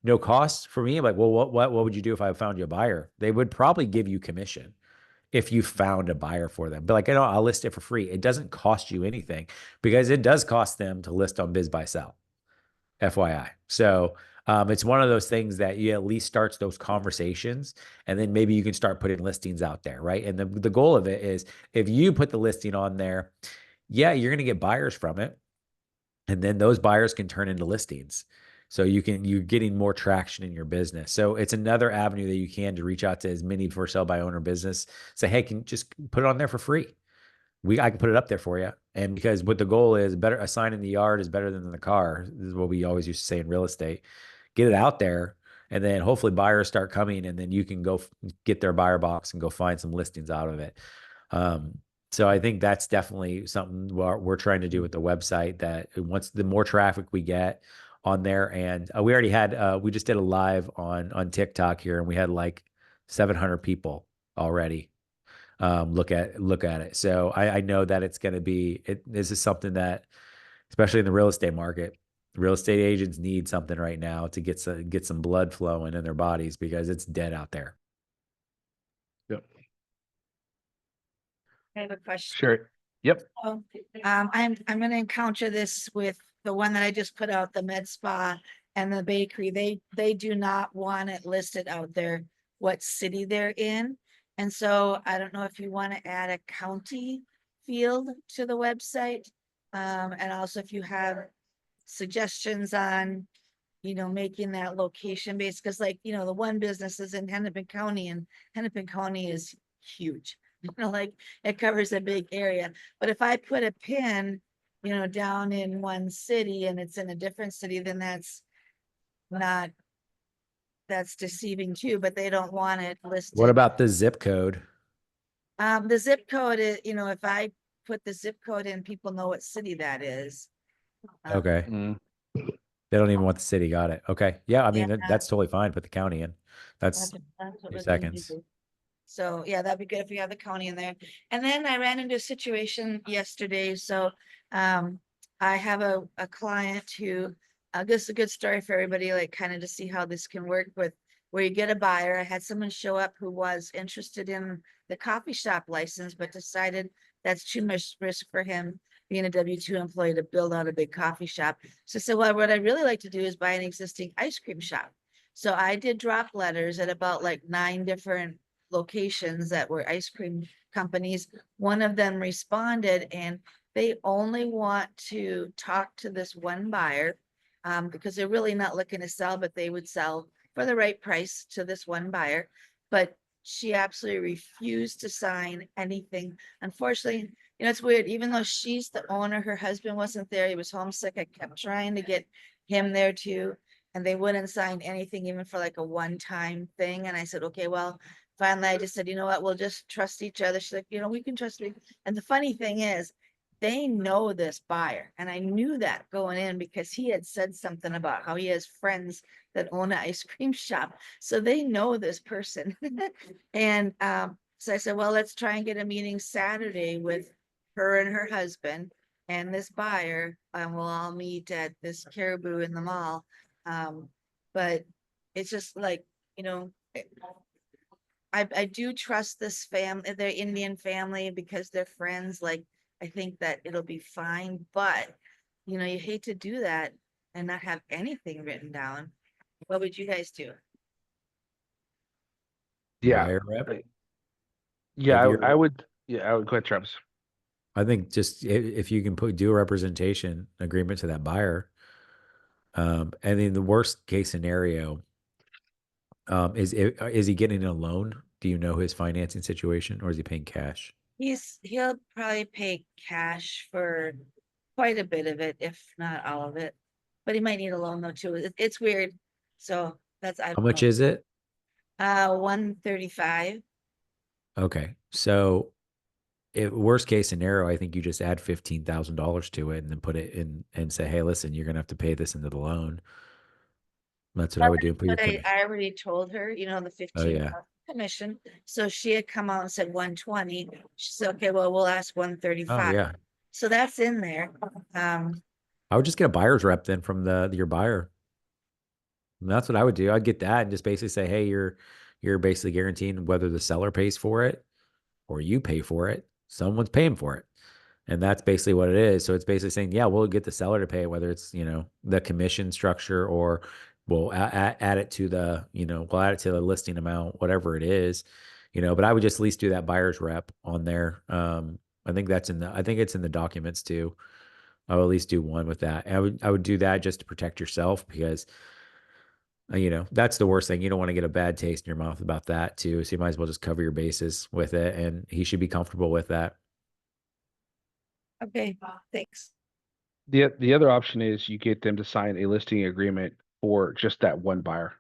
no cost for me. I'm like, well, what would you do if I found you a buyer? They would probably give you commission if you found a buyer for them. But I'll list it for free. It doesn't cost you anything because it does cost them to list on Biz Buy Sell, FYI. So it's one of those things that you at least starts those conversations, and then maybe you can start putting listings out there, right? And the goal of it is if you put the listing on there, yeah, you're going to get buyers from it. And then those buyers can turn into listings. So you're getting more traction in your business. So it's another avenue that you can to reach out to as many for sale by owner business. Say, hey, can you just put it on there for free? I can put it up there for you. And because what the goal is, a sign in the yard is better than in the car. This is what we always used to say in real estate. Get it out there, and then hopefully buyers start coming, and then you can go get their buyer box and go find some listings out of it. So I think that's definitely something we're trying to do with the website, that once the more traffic we get on there, and we just did a live on TikTok here, and we had like 700 people already look at it. So I know that it's going to be this is something that, especially in the real estate market, real estate agents need something right now to get some blood flowing in their bodies because it's dead out there. Yep. I have a question. Sure. Yep. I'm going to encounter this with the one that I just put out, the med spa and the bakery. They do not want it listed out there what city they're in. And so I don't know if you want to add a county field to the website. And also if you have suggestions on, making that location based, because the one business is in Hennepin County, and Hennepin County is huge. It covers a big area. But if I put a pin, down in one city and it's in a different city, then that's deceiving too, but they don't want it listed. What about the zip code? The zip code is, if I put the zip code in, people know what city that is. Okay. They don't even want the city. Got it. Okay. Yeah. I mean, that's totally fine. Put the county in. That's what 2 we're gonna seconds. do. So yeah, that'd be good if we have the county in there. And then I ran into a situation yesterday. So I have a client who, this is a good story for everybody, kind of to see how this can work with where you get a buyer. I had someone show up who was interested in the coffee shop license, but decided that's too much risk for him being a W-2 employee to build out a big coffee shop. So I said, well, what I'd really like to do is buy an existing ice cream shop. So I did drop letters at about 9 different locations that were ice cream companies. One of them responded, and they only want to talk to this one buyer because they're really not looking to sell, but they would sell for the right price to this one buyer. But she absolutely refused to sign anything. Unfortunately, it's weird. Even though she's the owner, her husband wasn't there. He was homesick. I kept trying to get him there too, and they wouldn't sign anything, even for a one-time thing. And I said, okay, well, finally, I just said, you know what, we'll just trust each other. She's like, we can trust me. And the funny thing is, they know this buyer. And I knew that going in because he had said something about how he has friends that own an ice cream shop. So they know this person. And so I said, well, let's try and get a meeting Saturday with her and her husband and this buyer. And we'll all meet at this Caribou in the mall. But it's just I do trust this family, their Indian family, because they're friends. I think that it'll be fine, but you hate to do that and not have anything written down. What would you guys do? Yeah. Buyer rep. Yeah, If you're, I would. Yeah, I would. Go ahead, Travis. I think just if you can do a representation agreement to that buyer, and in the worst case scenario, is he getting a loan? Do you know his financing situation, or is he paying cash? He'll probably pay cash for quite a bit of it, if not all of it. But he might need a loan though too. It's weird. So that's I How don't much know. is it? 135. Okay, so worst case scenario, I think you just add $15,000 to it and then put it in and say, hey, listen, you're gonna have to pay this into the loan. That's what I would do. Put your But I commission. already told her, you know, the Oh 15 yeah. commission. So she had come out and said 120. She said, okay, well, we'll ask Oh 135. yeah. So that's in there. I would just get a buyer's rep then from your buyer. And that's what I would do. I'd get that and just basically say, hey, you're basically guaranteeing whether the seller pays for it or you pay for it. Someone's paying for it. And that's basically what it is. So it's basically saying, yeah, we'll get the seller to pay it, whether it's, the commission structure or we'll add it to we'll add it to the listing amount, whatever it is, but I would just at least do that buyer's rep on there. I think I think it's in the documents too. I would at least do one with that. I would do that just to protect yourself because, that's the worst thing. You don't want to get a bad taste in your mouth about that too. So you might as well just cover your bases with it. And he should be comfortable with that. Okay, thanks. The other option is you get them to sign a listing agreement for just that one buyer.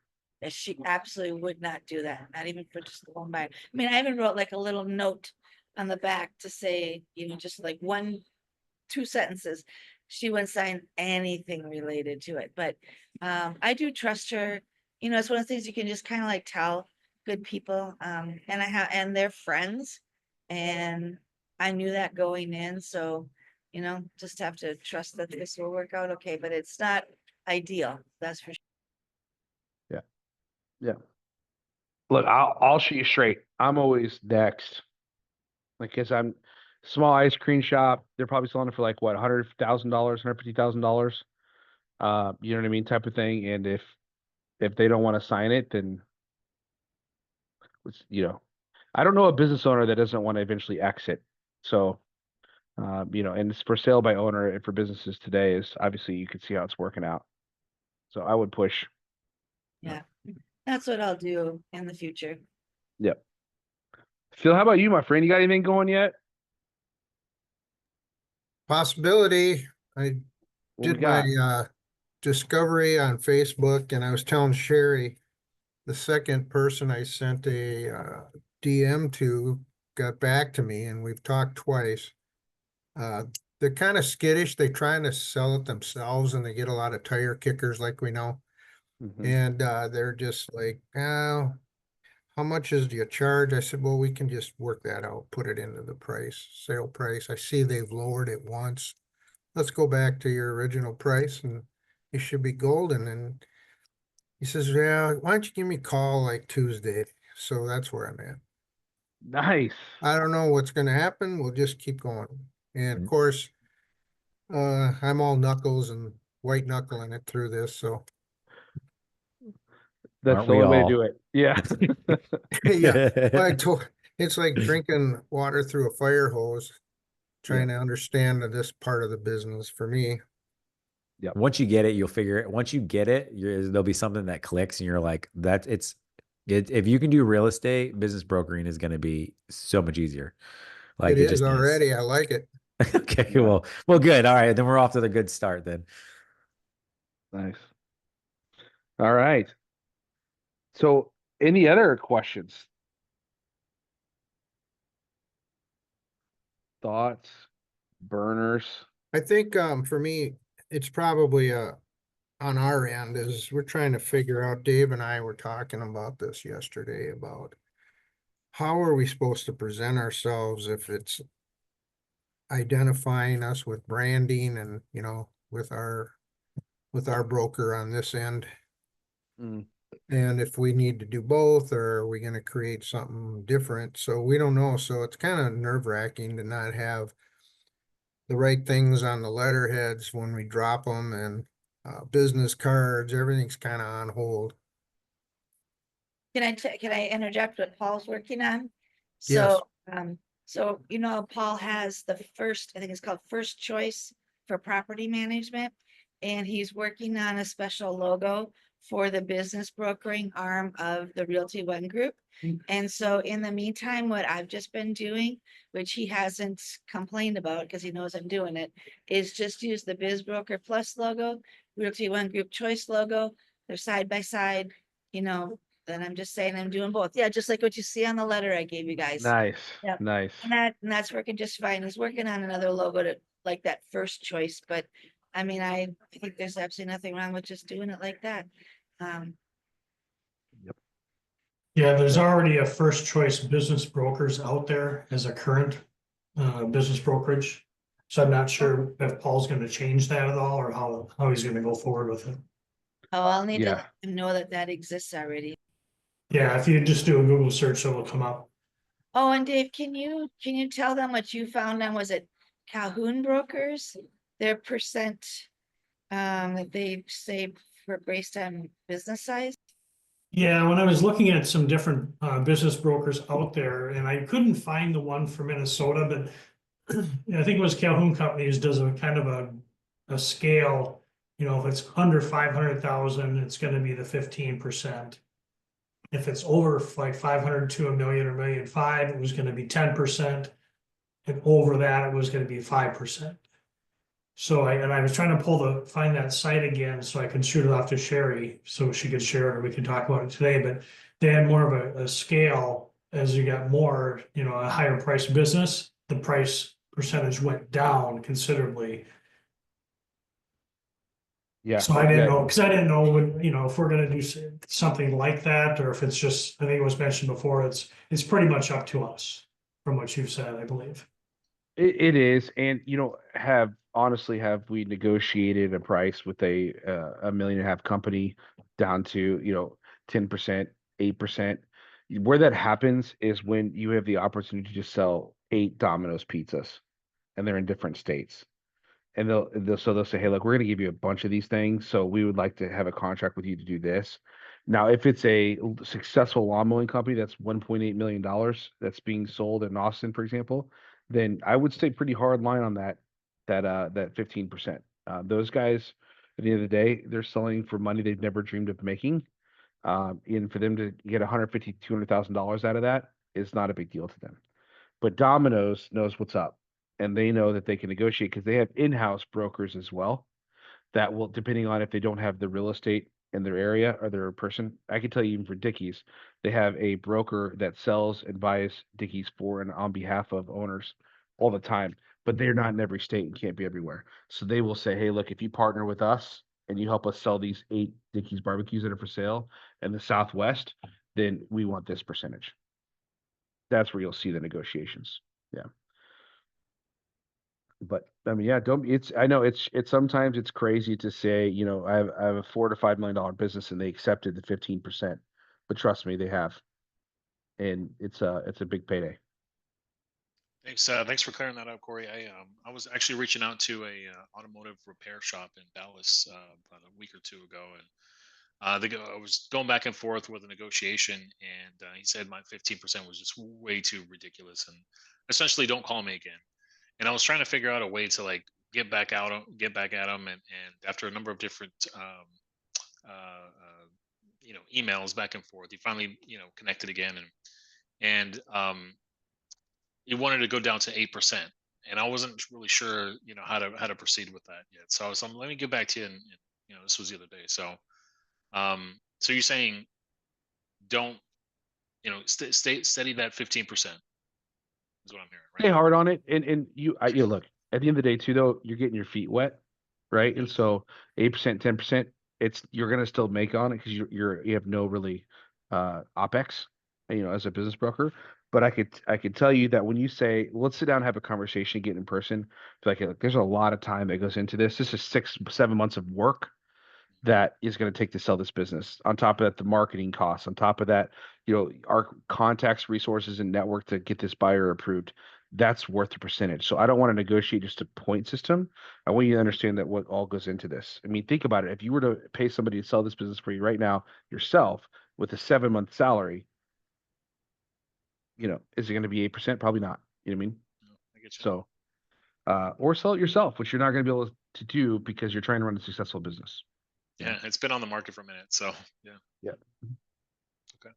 She absolutely would not do that, not even for just one buyer. I mean, I even wrote like a little note on the back to say, just like 2 sentences. She wouldn't sign anything related to it, but I do trust her. It's one of the things you can just kind of like tell good people. And they're friends, and I knew that going in, so just have to trust that this will work out okay. But it's not ideal, that's for sure. Yeah. Yeah. Look, I'll shoot you straight. I'm always next. Like, cause I'm small ice cream shop. They're probably selling it for like what, $100,000, $150,000. You know what I mean, type of thing. And if they don't want to sign it, then it's, I don't know a business owner that doesn't want to eventually exit. So, and it's for sale by owner and for businesses today is obviously you can see how it's working out. So I would push. Yeah, that's what I'll do in the future. Yep. Phil, how about you, my friend? You got anything going yet? Possibility. I What we did my got? discovery on Facebook, and I was telling Sherry, the second person I sent a DM to got back to me, and we've talked twice. They're kind of skittish. They're trying to sell it themselves, and they get a lot of tire kickers, like we know. Mhm. And they're just like, oh, how much do you charge? I said, well, we can just work that out, put it into the sale price. I see they've lowered it once. Let's go back to your original price and you should be golden. And he says, yeah, why don't you give me a call like Tuesday? So that's where I'm at. Nice. I don't know what's going to happen. We'll just keep going. And of course, I'm all knuckles and white knuckling it through this. So That's Aren't the we only way to all? do it. Yeah. yeah, well, it's like drinking water through a fire hose, trying to understand this part of the business for me. Yep. Once you get it, you'll figure it. Once you get it, there'll be something that clicks, and you're like, if you can do real estate, business brokering is going to be so much easier. It Like it is just is. already. I like it. Okay, Yeah. well, good. All right, then we're off to the good start then. Nice. All right. So any other questions? Thoughts? Burners? I think for me, it's probably on our end is we're trying to figure out, Dave and I were talking about this yesterday about how are we supposed to present ourselves if it's identifying us with branding and, with our broker on this end. Mm. And if we need to do both, or are we going to create something different? So we don't know. So it's kind of nerve-wracking to not have the right things on the letterheads when we drop them. And business cards, everything's kind of on hold. Can I interject what Paul's working on? Yes. So, you know, Paul has the first, I think it's called First Choice for Property Management. And he's working on a special logo for the business brokering arm of the Realty One Group. And so in the meantime, what I've just been doing, which he hasn't complained about because he knows I'm doing it, is just use the BizBroker Plus logo, Realty One Group Choice logo. They're side by side, you know, then I'm just saying I'm doing both. Yeah, just like what you see on the letter I gave you guys. Nice, Yep. nice. And that's working just fine. He's working on another logo to like that First Choice, but I mean, I think there's absolutely nothing wrong with just doing it like that. Yeah, there's already a First Choice Business Brokers out there as a current business brokerage. So I'm not sure if Paul's gonna change that at all or how he's gonna go forward with it. Oh, I'll need to Yeah. let him know that that exists already. Yeah, if you just do a Google search, it will come up. Oh, and Dave, can you tell them what you found on, was it Calhoun Brokers? Their percent that they say for based on business size? Yeah, when I was looking at some different business brokers out there, and I couldn't find the one for Minnesota, but I think it was Calhoun Companies does a kind of a scale. You know, if it's under 500,000, it's going to be the 15%. If it's over like 500 to a million or million five, it was going to be 10%. And over that, it was going to be 5%. So I was trying to find that site again so I could shoot it off to Sherry so she could share it or we could talk about it today. But they had more of a scale as you got more, you know, a higher price business, the price percentage went down considerably. Yeah. So I didn't know, because I didn't know when, you know, if we're gonna do something like that, or if it's just, I think it was mentioned before, it's pretty much up to us from what you've said, I believe. It is, and you know, have we negotiated a price with a $1.5 million company down to 10%, 8%? Where that happens is when you have the opportunity to sell 8 Domino's pizzas, and they're in different states, and they'll say, hey, look, we're going to give you a bunch of these things, so we would like to have a contract with you to do this. Now, if it's a successful lawn mowing company that's $1.8 million that's being sold in Austin, for example, then I would stay pretty hard line on that 15%. Those guys, at the end of the day, they're selling for money they've never dreamed of making. And for them to get $150,000, $200,000 out of that is not a big deal to them. But Domino's knows what's up, and they know that they can negotiate because they have in-house brokers as well that will, depending on if they don't have the real estate in their area or their person. I can tell you even for Dickies, they have a broker that sells and buys Dickies for and on behalf of owners all the time, but they're not in every state and can't be everywhere. So they will say, hey, look, if you partner with us and you help us sell these 8 Dickies barbecues that are for sale in the Southwest, then we want this percentage. That's where you'll see the negotiations. Yeah. But I mean, yeah, I know it's sometimes it's crazy to say, I have a $4 to $5 million business and they accepted the 15%, but trust me, they have. And it's a big payday. Thanks for clearing that up, Corey. I was actually reaching out to a automotive repair shop in Dallas about a week or two ago, and I was going back and forth with a negotiation, and he said my 15% was just way too ridiculous, and essentially don't call me again. And I was trying to figure out a way to like get back at him, and after a number of different emails back and forth, he finally connected again, and he wanted to go down to 8%, and I wasn't really sure how to proceed with that yet. So I was let me get back to you, and this was the other day. So you're saying don't stay steady that 15% is what I'm hearing, Stay right? hard on it. And you look, at the end of the day too, though, you're getting your feet wet, right? And so 8%, 10%, you're going to still make on it because you have no really OpEx, as a business broker. But I could tell you that when you say, let's sit down and have a conversation, get in person, like, there's a lot of time that goes into this. This is 6, 7 months of work that is going to take to sell this business. On top of that, the marketing costs. On top of that, our contacts, resources, and network to get this buyer approved. that's worth a percentage. So I don't want to negotiate just a point system. I want you to understand that what all goes into this. I mean, think about it. If you were to pay somebody to sell this business for you right now yourself with a 7-month salary, is it going to be 8%? Probably not. You know what I mean? I get you. So, or sell it yourself, which you're not going to be able to do because you're trying to run a successful business. Yeah, it's been on the market for a minute, so yeah. Yeah. Okay.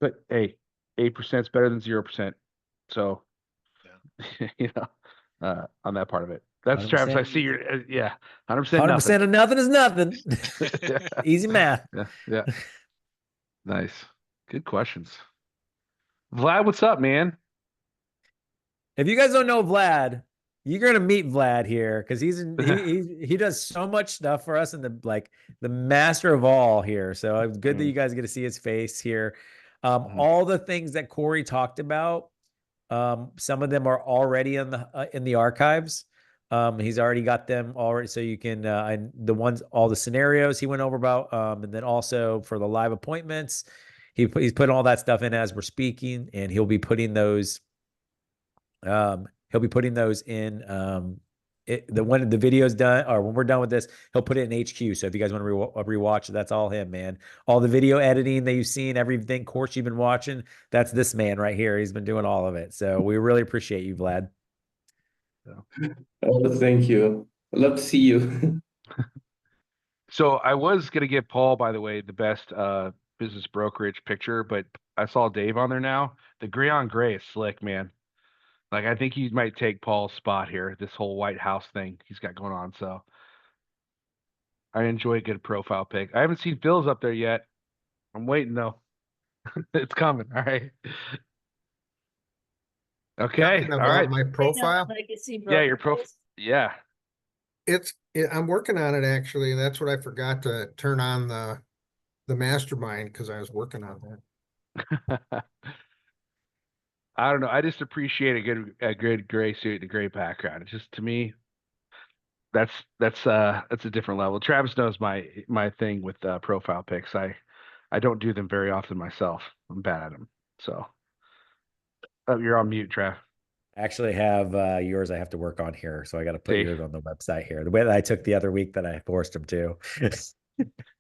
But hey, 8% is better than 0%. So, on that part of it. That's 100%. Travis. I see your, 100% 100% nothing. of nothing is nothing. Yeah, Easy math. yeah. Nice. Good questions. Vlad, what's up, man? If you guys don't know Vlad, you're gonna meet Vlad here because he does so much stuff for us and the master of all here. So it's good that you guys get to see his face here. All the things that Corey talked about, some of them are already in the archives. He's already got them already, so you can and all the scenarios he went over about, and then also for the live appointments, he's putting all that stuff in as we're speaking, and he'll be putting those. He'll be putting those in when the video's done or when we're done with this, he'll put it in HQ. So if you guys want to rewatch it, that's all him, man. All the video editing that you've seen, everything course you've been watching, that's this man right here. He's been doing all of it. So we really appreciate you, Vlad. Oh, thank you. I love to see you. So I was gonna give Paul, by the way, the best business brokerage picture, but I saw Dave on there now. The gray on gray is slick, man. Like I think he might take Paul's spot here, this whole White House thing he's got going on. So I enjoy a good profile pic. I haven't seen Phil's up there yet. I'm waiting though. It's coming. All right. Okay. Talking All about right. my profile. Legacy Yeah, your Brokers. profile. Yeah. I'm working on it actually. That's what I forgot to turn on the mastermind because I was working on that. I don't know. I just appreciate a good gray suit and a gray background. It's just to me, that's a different level. Travis knows my thing with profile pics. I don't do them very often myself. I'm bad at them. So you're on mute, Trav. I actually have yours I have to work on here. So I got to put See. yours on the website here. The way that I took the other week that I forced him to.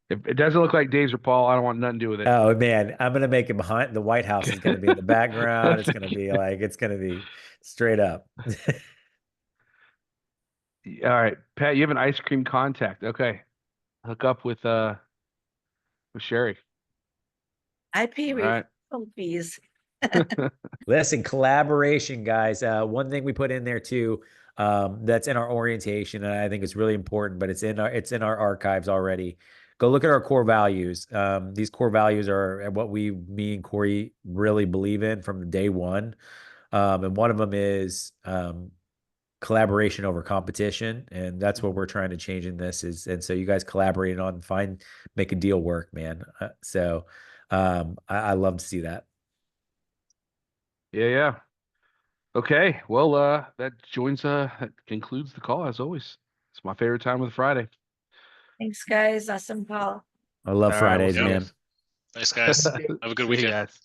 It doesn't look like Dave's or Paul. I don't want nothing to do with it. Oh man, I'm gonna make it behind the White House is gonna be in the background. It's gonna be straight up. All right, Pat, you have an ice cream contact. Okay. Hook up with Sherry. I pay All right. referral fees. Listen, collaboration, guys. One thing we put in there too, that's in our orientation, and I think it's really important, but it's in our archives already. Go look at our core values. These core values are what me and Corey really believe in from day one. And one of them is collaboration over competition, and that's what we're trying to change in this and so you guys collaborating on make a deal work, man. I love to see that. Yeah. Okay. Well, that concludes the call as always. It's my favorite time of the Friday. Thanks, guys. Awesome, Paul. I love All right, Fridays, we'll see you man. guys. Thanks, guys. Have a good See you weekend. guys.